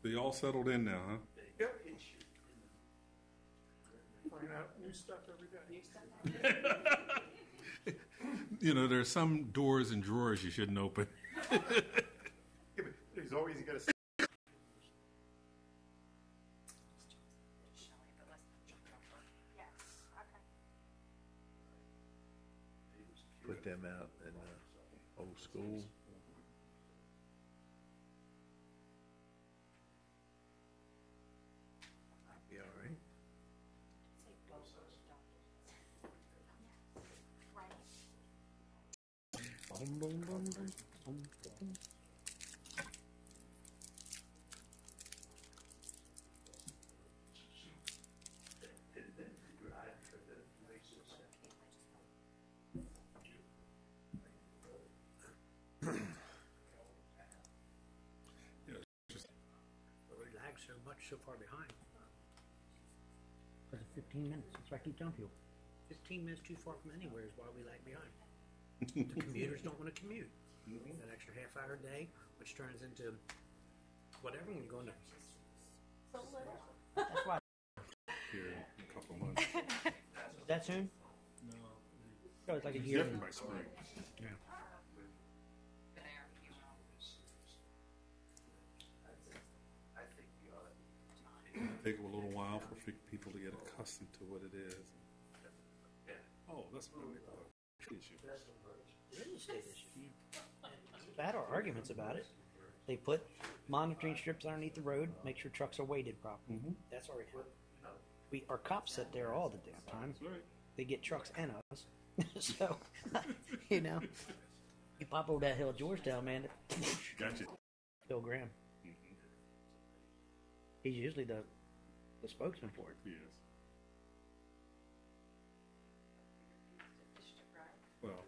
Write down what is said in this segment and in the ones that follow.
So you all settled in now, huh? Yep. Find out new stuff every day. You know, there's some doors and drawers you shouldn't open. Yeah, but there's always got to. Put them out in old school. Be all right. We lag so much, so far behind. Because of 15 minutes. That's why I keep telling people. 15 minutes too far from anywhere is why we lag behind. The commuters don't want to commute. That extra half hour a day, which turns into whatever when you go into. That's why. Here in a couple of months. That soon? No. Oh, it's like a year. Definitely by spring. Yeah. Take a little while for people to get accustomed to what it is. Oh, that's what issue. It is a state issue. I've had our arguments about it. They put monitoring strips underneath the road, make sure trucks are weighted properly. That's already happened. Our cops sit there all the damn time. That's right. They get trucks and us. So, you know, you pop over that hill of Georgetown, man. Gotcha. Bill Graham. He's usually the spokesman for it. Yes. Well,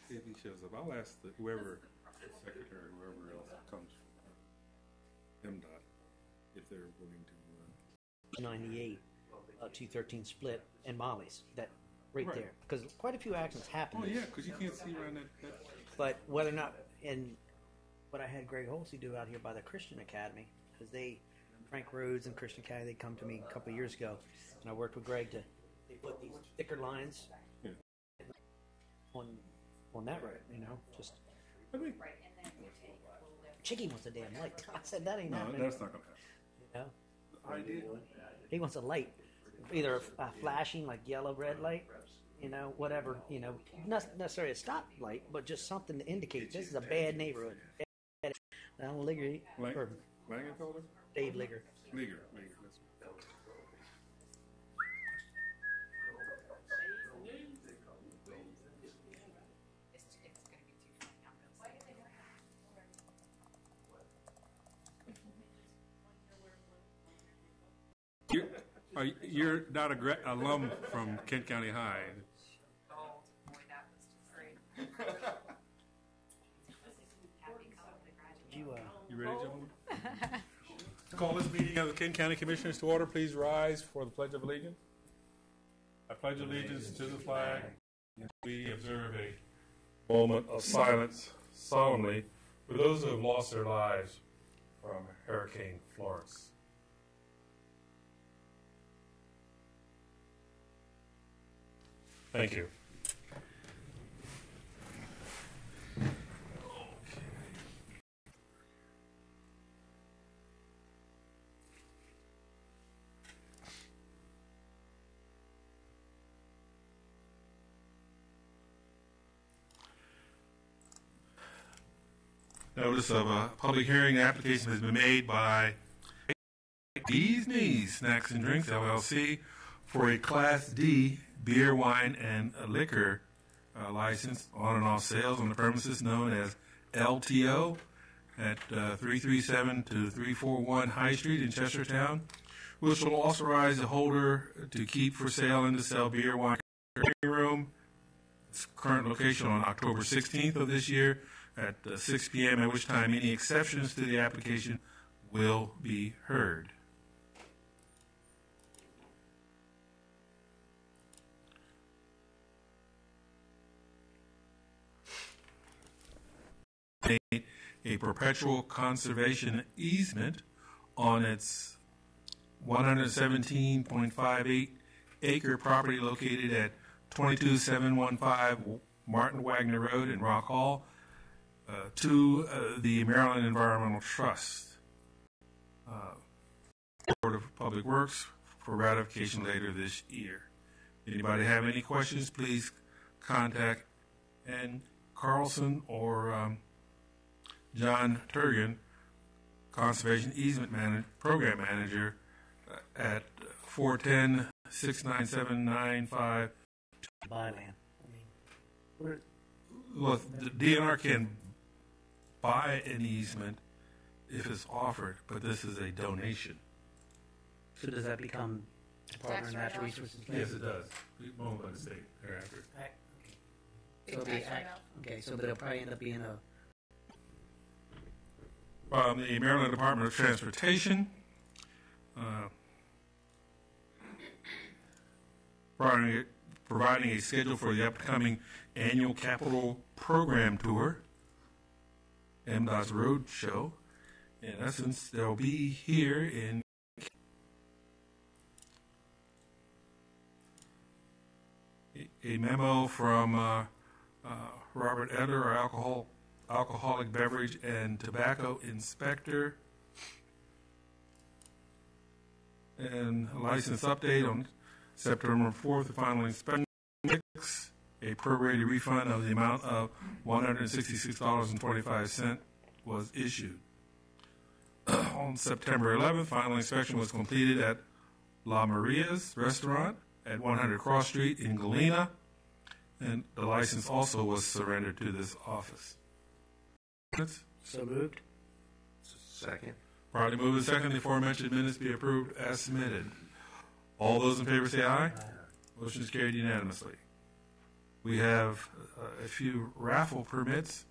if he shows up, I'll ask whoever, the secretary, whoever else comes from MDOT, if they're willing to. 98, 213 split, and Molly's. That right Right. there. Because quite a few accidents happen. Oh yeah, because you can't see around that. But whether or not, and what I had Greg Holsey do out here by the Christian Academy, because Frank Rhodes and Christian Academy, they come to me a couple of years ago, and I worked with Greg they put these thicker lines on that road, you know, just. I mean, Chicky wants a damn light. I said that ain't no, happening. that's not going to happen. You know, Idea. he wants a light, either a flashing like yellow, red light, you know, whatever, you know, not necessarily a stop light, but just something to indicate this is a bad neighborhood. Alan Ligger, or Langenfelder? Dave Ligger. Ligger. You're not a alum from Kent County High. Oh, boy, that was just great. You ready, gentlemen? Call this meeting of the Kent County Commissioners to order. Please rise for the Pledge of Allegiance. I pledge allegiance to the flag. We observe a moment of silence solemnly for those who have lost their lives from Hurricane Florence. Thank you. Notice of a public hearing application has been made by D's Knees Snacks and Drinks LLC for a Class D beer, wine, and liquor license on and off sales on the premises known as LTO at 337 to 341 High Street in Chestertown, which will authorize the holder to keep for sale and to sell beer, wine, and room. Its current location on October 16th of this year at 6 p.m., at which time any exceptions to the application will be heard. a perpetual conservation easement on its 117.58 acre property located at 22715 Martin Wagner Road in Rock Hall to the Maryland Environmental Trust Board of Public Works for ratification later this year. Anybody have any questions, please contact Ann Carlson or John Turgan, Conservation Easement Program Manager, at 410-697-95. Buy land. Well, the DNR can buy an easement if it's offered, but this is a donation. So does that become Department of Natural Resources? Yes, it does. Owned by the state thereafter. So it'll be okay, so it'll probably end up being a The Maryland Department of Transportation, providing a schedule for the upcoming annual capital program tour, MDOT's Road Show. In essence, they'll be here in a memo from Robert Eder, our alcoholic beverage and tobacco inspector, and a license update on September 4th, the final inspection, a prorated refund of the amount of $166.25 was issued. On September 11th, final inspection was completed at La Maria's Restaurant at 100 Cross Street in Galena, and the license also was surrendered to this office. so moved. Second. Probably moved and second, the aforementioned minutes be approved as submitted. All those in favor say aye. Motion is carried unanimously. We have a few raffle permits.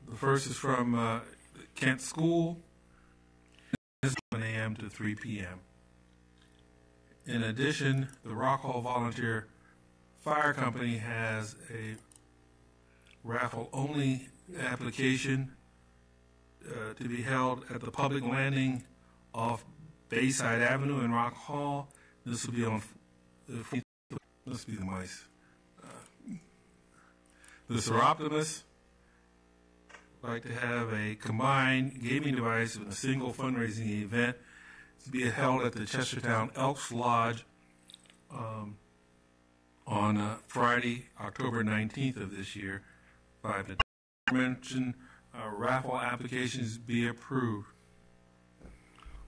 The first is from Kent School, 1 a.m. to 3 p.m. In addition, the Rock Hall Volunteer Fire Company has a raffle-only application to be held at the public landing off Bayside Avenue in Rock Hall. This will be on Let's be the mice. The Seroptimus like to have a combined gaming device in a single fundraising event to be held at the Chestertown Elks Lodge on Friday, October 19th of this year. By the mentioned raffle applications be approved.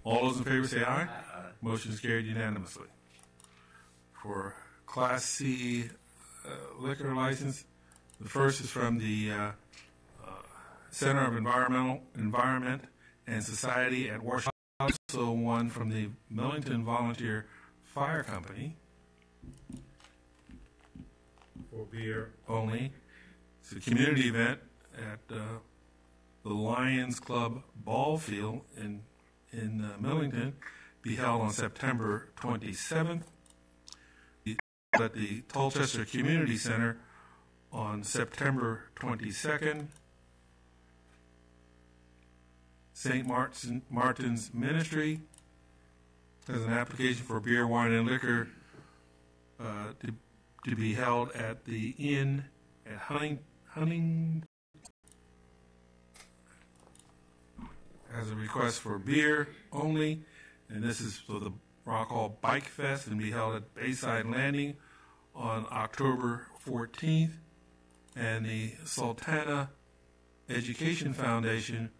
All those in favor say aye. Motion is carried unanimously. For Class C liquor license, the first is from the Center of Environment and Society at Washington. Also one from the Millington Volunteer Fire Company for beer only. It's a community event at the Lions Club Ball Field in Millington, be held on September 27th. At the Tolchester Community Center on September 22nd. St. Martin's Ministry has an application for beer, wine, and liquor to be held at the Inn at Hunting. Has a request for beer only, and this is for the Rock Hall Bike Fest and be held at Bayside Landing on October 14th, and the Sultana Education Foundation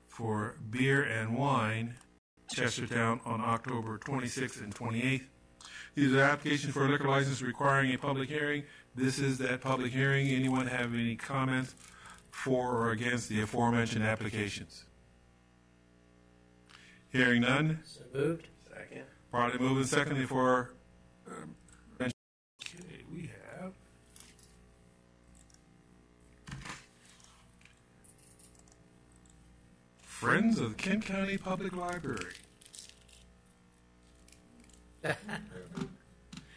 for beer and wine, Chestertown, on October 26th and 28th. These are applications for a liquor license requiring a public hearing. This is that public hearing. Anyone have any comments for or against the aforementioned applications? Hearing none. So moved. Second. Probably moving secondly for okay, we have Friends of Kent County Public Library.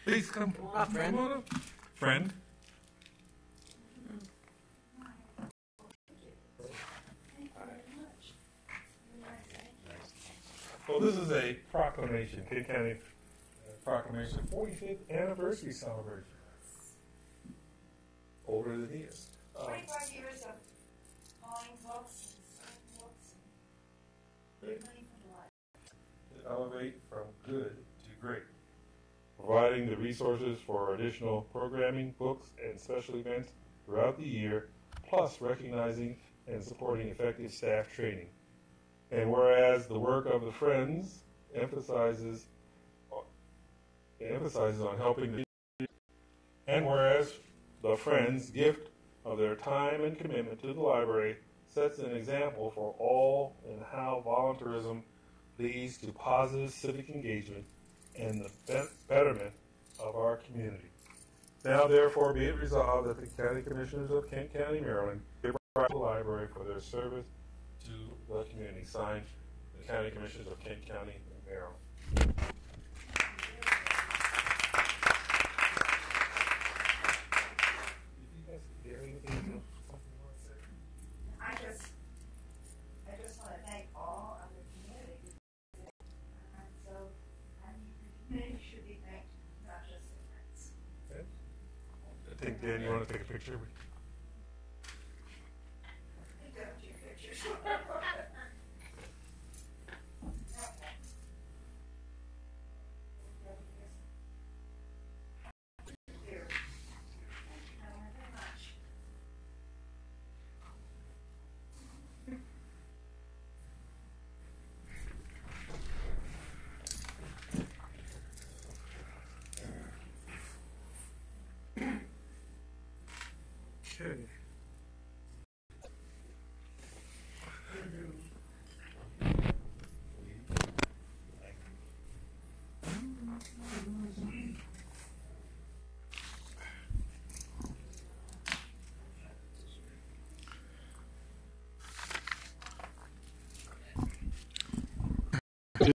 Please come on, friend. Come on up. Friend. So this is a proclamation, Kent County Proclamation 45th Anniversary Celebration. Older than he is. 25 years of buying books and selling books and living life. To elevate from good to great. Providing the resources for additional programming, books, and special events throughout the year, plus recognizing and supporting effective staff training. And whereas the work of the Friends emphasizes on helping the and whereas the Friends' gift of their time and commitment to the library sets an example for all in how volunteerism leads to positive civic engagement and the betterment of our community. Now, therefore, be it resolved that the County Commissioners of Kent County, Maryland, give the library for their service to the community. Signed, the County Commissioners of Kent County, Maryland. I just want to thank all of the community. And so, the community should be thanked, not just the Friends. I think, Dan, you want to take a picture? Take down your pictures. Here. Thank you very much. Okay.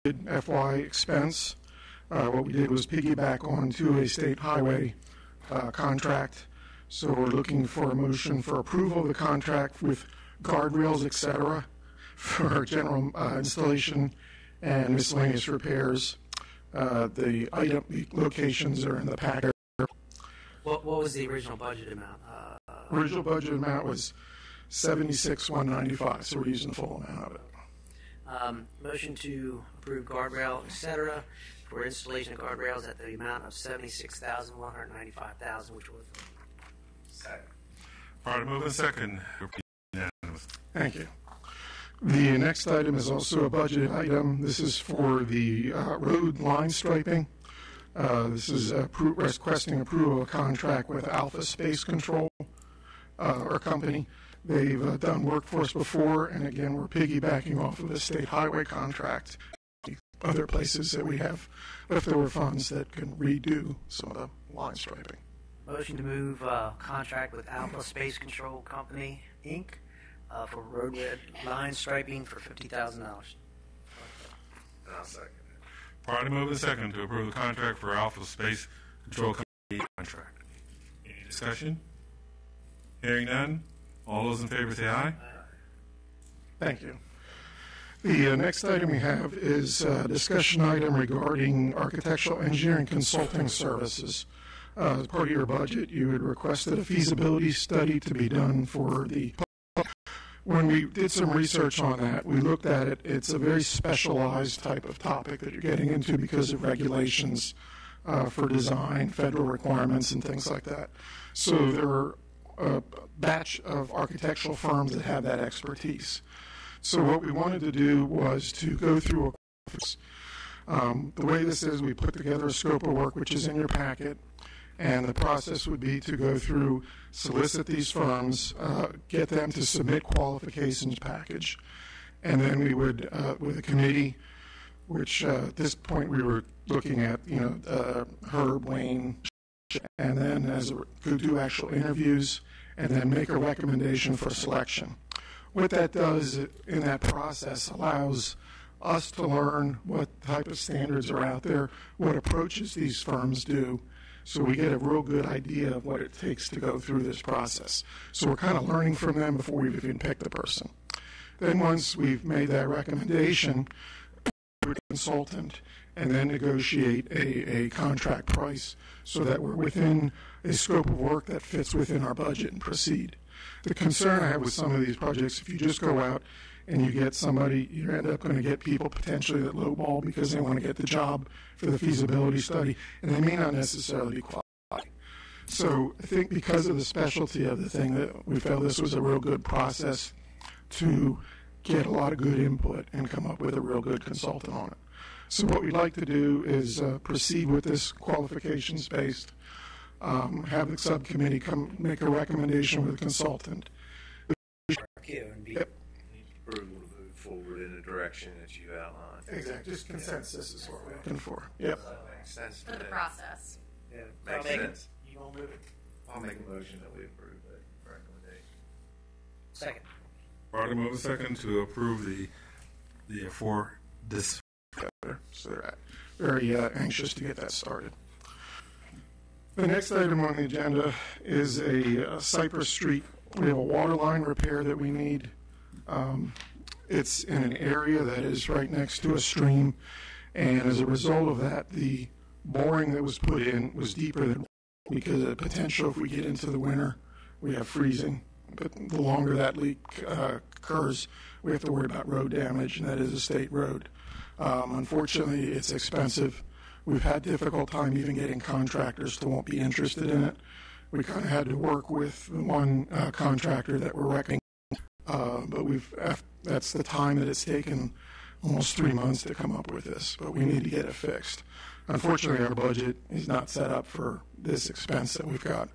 Did FY expense. What we did was piggyback onto a state highway contract. So we're looking for a motion for approval of the contract with guardrails, et cetera, for general installation and miscellaneous repairs. The locations are in the packet. What was the original budget amount? Original budget amount was $76,195, so we're using the full amount of it. Motion to approve guardrail, et cetera, for installation of guardrails at the amount of $76,195,000, which was Second. Probably moving second. Unanimous. Thank you. The next item is also a budget item. This is for the road line striping. This is requesting approval of a contract with Alpha Space Control, our company. They've done work for us before, and again, we're piggybacking off of the state highway contract. Other places that we have leftover funds that can redo some of the line striping. motion to move contract with Alpha Space Control Company, Inc. For roadway line striping for $50,000. I'll second it. Probably moving second to approve the contract for Alpha Space Control Company contract. Any discussion? Hearing none. All those in favor say aye. Thank you. The next item we have is a discussion item regarding architectural engineering consulting services. As part of your budget, you had requested a feasibility study to be done for the. When we did some research on that, we looked at it. It's a very specialized type of topic that you're getting into because of regulations for design, federal requirements, and things like that. So there are a batch of architectural firms that have that expertise. So what we wanted to do was to go through the way this is, we put together a scope of work, which is in your packet, and the process would be to go through, solicit these firms, get them to submit qualifications package, and then we would, with a committee, which at this point we were looking at, Herb, Wayne, and then go do actual interviews, and then make a recommendation for selection. What that does in that process allows us to learn what type of standards are out there, what approaches these firms do, so we get a real good idea of what it takes to go through this process. So we're kind of learning from them before we've even picked the person. Then once we've made that recommendation, with a consultant and then negotiate a contract price so that we're within a scope of work that fits within our budget and proceed. The concern I have with some of these projects, if you just go out and you get somebody, you end up going to get people potentially that lowball because they want to get the job for the feasibility study, and they may not necessarily be qualified. So I think because of the specialty of the thing, that we felt this was a real good process to get a lot of good input and come up with a real good consultant on it. So what we'd like to do is proceed with this qualifications-based, have the subcommittee come make a recommendation with a consultant. Yep. Approval to move forward in the direction that you outlined. Exactly. Just consensus is what we're looking for. Yep. Makes sense to For the me. process. Yeah, I'll makes make it. sense. You gonna move it? I'll make a motion that we approve that recommendation. Second. Probably move a second to approve the for this. So they're very anxious to get that started. The next item on the agenda is a Cypress Street. We have a water line repair that we need. It's in an area that is right next to a stream, and as a result of that, the boring that was put in was deeper than because of the potential if we get into the winter, we have freezing. But the longer that leak occurs, we have to worry about road damage, and that is a state road. Unfortunately, it's expensive. We've had difficult time even getting contractors to won't be interested in it. We kind of had to work with the one contractor that we're reckoning, but that's the time that it's taken almost 3 months to come up with this, but we need to get it fixed. Unfortunately, our budget is not set up for this expense that we've got.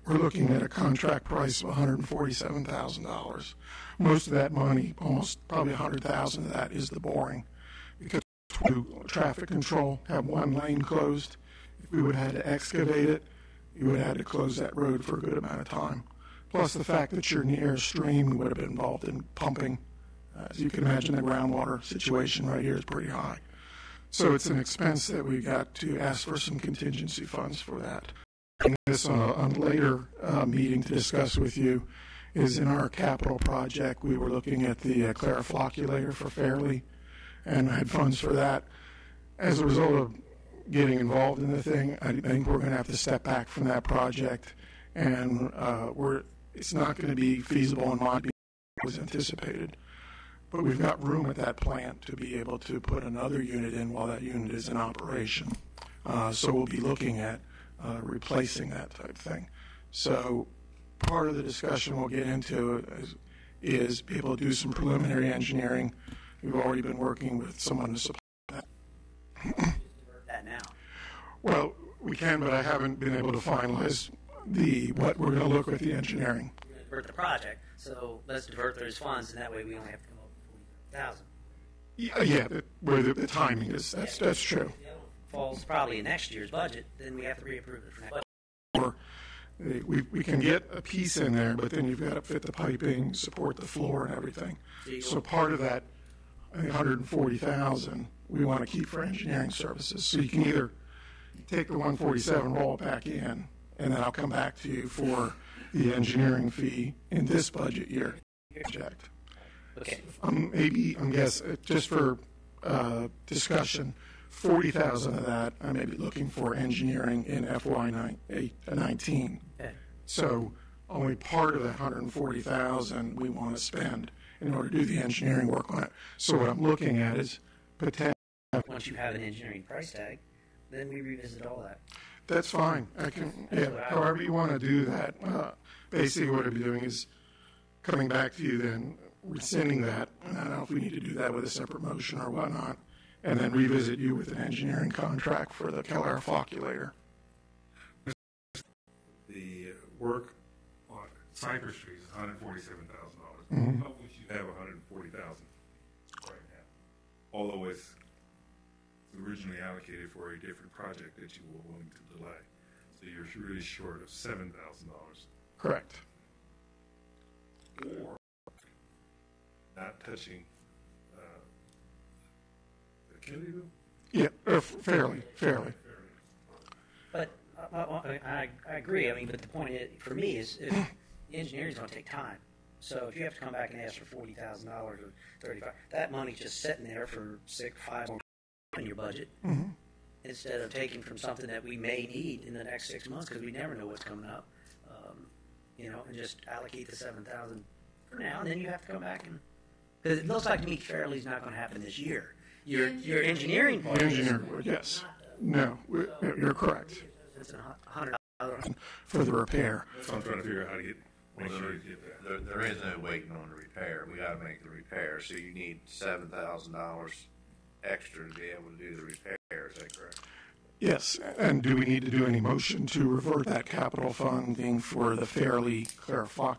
We're looking at a contract price of $147,000. Most of that money, almost probably $100,000 of that, is the boring. Because we do traffic control, have one lane closed. If we would have had to excavate it, you would have had to close that road for a good amount of time. Plus the fact that you're near a stream, we would have been involved in pumping. As you can imagine, the groundwater situation right here is pretty high. So it's an expense that we got to ask for some contingency funds for that. And this on a later meeting to discuss with you is in our capital project. We were looking at the clariflocculator for Fairleigh and had funds for that. As a result of getting involved in the thing, I think we're going to have to step back from that project, and it's not going to be feasible in my opinion as anticipated. But we've got room at that plant to be able to put another unit in while that unit is in operation. So we'll be looking at replacing that type thing. So part of the discussion we'll get into is be able to do some preliminary engineering. We've already been working with someone to supply that. That now. Well, we can, but I haven't been able to finalize what we're going to look with the engineering. Divert the project, so let's divert those funds, and that way we only have to come up with $40,000. Yeah, where the timing is. That's true. The other one falls probably in next year's budget, then we have to reapprove it for next. Or we can get a piece in there, but then you've got to fit the piping, support the floor, and everything. So part of that, I think $140,000, we want to keep for engineering services. So you can either take the 147, roll it back in, and then I'll come back to you for the engineering fee in this budget year project. Okay. Maybe, I'm guessing, just for discussion, 40,000 of that I may be looking for engineering in FY19. Okay. So only part of that 140,000 we want to spend in order to do the engineering work on it. So what I'm looking at is potential. Once you have an engineering price tag, then we revisit all that. That's fine. I can, yeah, however you want to do that. Basically what I'll be doing is coming back to you then, rescinding that. And I don't know if we need to do that with a separate motion or whatnot, and then revisit you with an engineering contract for the clariflocculator. The work on Cypress Street is $147,000, of which you have $140,000 right now. Although it's originally allocated for a different project that you were willing to delay. So you're really short of $7,000. Correct. Or not touching the Kennedy. Yeah, fairly. But I agree. I mean, but the point is, for me is if engineering is going to take time. So if you have to come back and ask for $40,000 or $35,000, that money's just sitting there for 5 more in your budget instead of taking from something that we may need in the next 6 months because we never know what's coming up. And just allocate the 7,000 for now, and then you have to come back and because it looks like to me Fairley's not going to happen this year. Your engineering part. Engineering would, yes. No, you're correct. It's $100 For the repair. So I'm trying to figure out how to make sure you get that. There is no waiting on the repair. We gotta make the repair, so you need $7,000 extra to be able to do the repair, is that correct? Yes, and do we need to do any motion to revert that capital funding for the Fairleigh Claire Fox